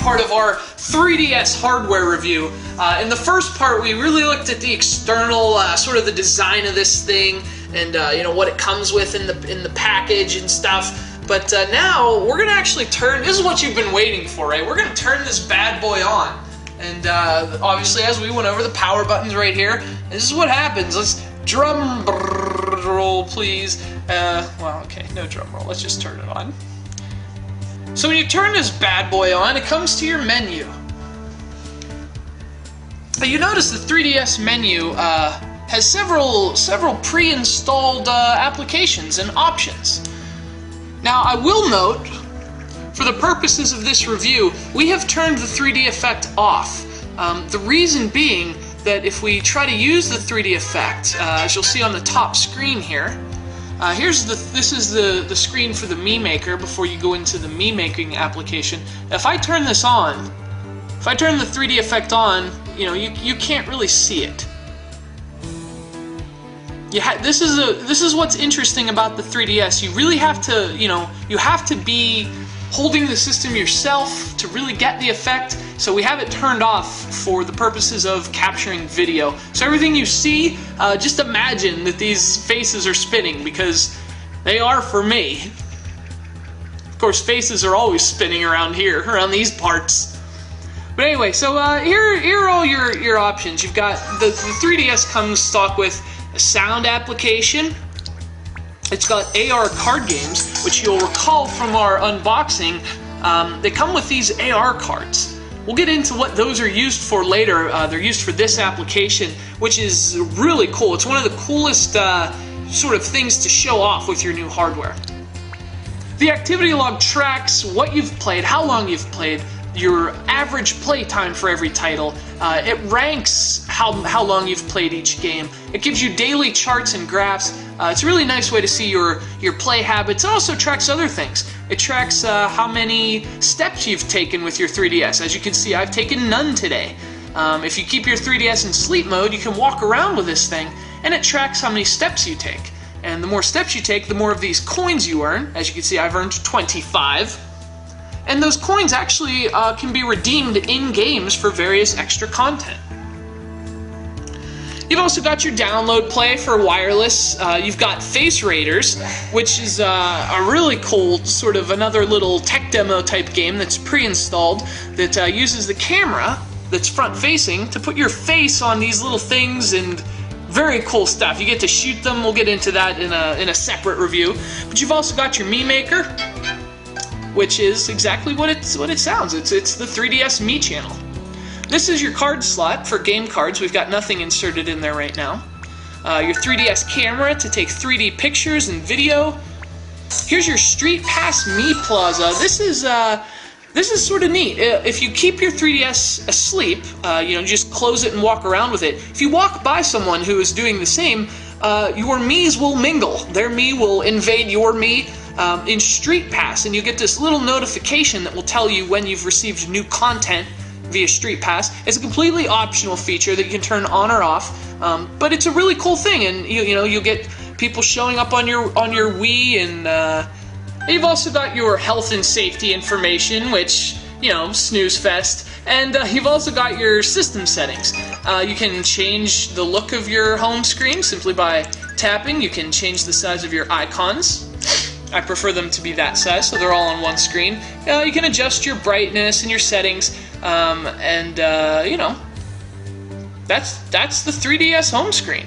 part of our 3DS hardware review. In the first part, we really looked at the external, sort of the design of this thing, and you know, what it comes with in the package and stuff. But now we're gonna actually turn. This is what you've been waiting for, right? We're gonna turn this bad boy on, and obviously, as we went over the power buttons right here, this is what happens. Let's drum roll, please. Well, okay, no drum roll. Let's just turn it on. So when you turn this bad boy on, it comes to your menu. You notice the 3DS menu has several pre-installed applications and options. Now, I will note, for the purposes of this review, we have turned the 3D effect off. The reason being that if we try to use the 3D effect, as you'll see on the top screen here, this is the screen for the Mii Maker before you go into the Mii Making application. If I turn this on, if I turn the 3D effect on, you know, you can't really see it. This is what's interesting about the 3DS. You really have to, you know, you have to be holding the system yourself to really get the effect. So we have it turned off for the purposes of capturing video. So everything you see, just imagine that these faces are spinning, because they are for me. Of course, faces are always spinning around here, around these parts. But anyway, so here are all your options. You've got the 3DS comes stock with a sound application. It's got AR card games, which you'll recall from our unboxing. They come with these AR cards. We'll get into what those are used for later. They're used for this application, which is really cool. It's one of the coolest sort of things to show off with your new hardware. The activity log tracks what you've played, how long you've played, your average play time for every title. It ranks how long you've played each game. It gives you daily charts and graphs. It's a really nice way to see your play habits. It also tracks other things. It tracks how many steps you've taken with your 3DS. As you can see, I've taken none today. If you keep your 3DS in sleep mode, you can walk around with this thing, and it tracks how many steps you take. And the more steps you take, the more of these coins you earn. As you can see, I've earned 25. And those coins actually can be redeemed in games for various extra content. You've also got your download play for wireless. You've got Face Raiders, which is a really cool sort of another little tech demo type game that's pre-installed that uses the camera that's front-facing to put your face on these little things, and very cool stuff. You get to shoot them. We'll get into that in a separate review. But you've also got your Mii Maker, which is exactly what it sounds. It's the 3DS Mii channel. This is your card slot for game cards. We've got nothing inserted in there right now. Your 3DS camera to take 3D pictures and video. Here's your Street Pass Mii Plaza. This is sort of neat. If you keep your 3DS asleep, you know, just close it and walk around with it. If you walk by someone who is doing the same, your Miis will mingle. Their Mii will invade your Mii in Street Pass, and you get this little notification that will tell you when you've received new content via Street Pass. It's a completely optional feature that you can turn on or off, but it's a really cool thing, and you know, you'll get people showing up on your Wii, and you've also got your health and safety information, which, you know, snooze fest. And you've also got your system settings. You can change the look of your home screen simply by tapping. You can change the size of your icons. I prefer them to be that size, so they're all on one screen. You can adjust your brightness and your settings, you know, that's the 3DS home screen.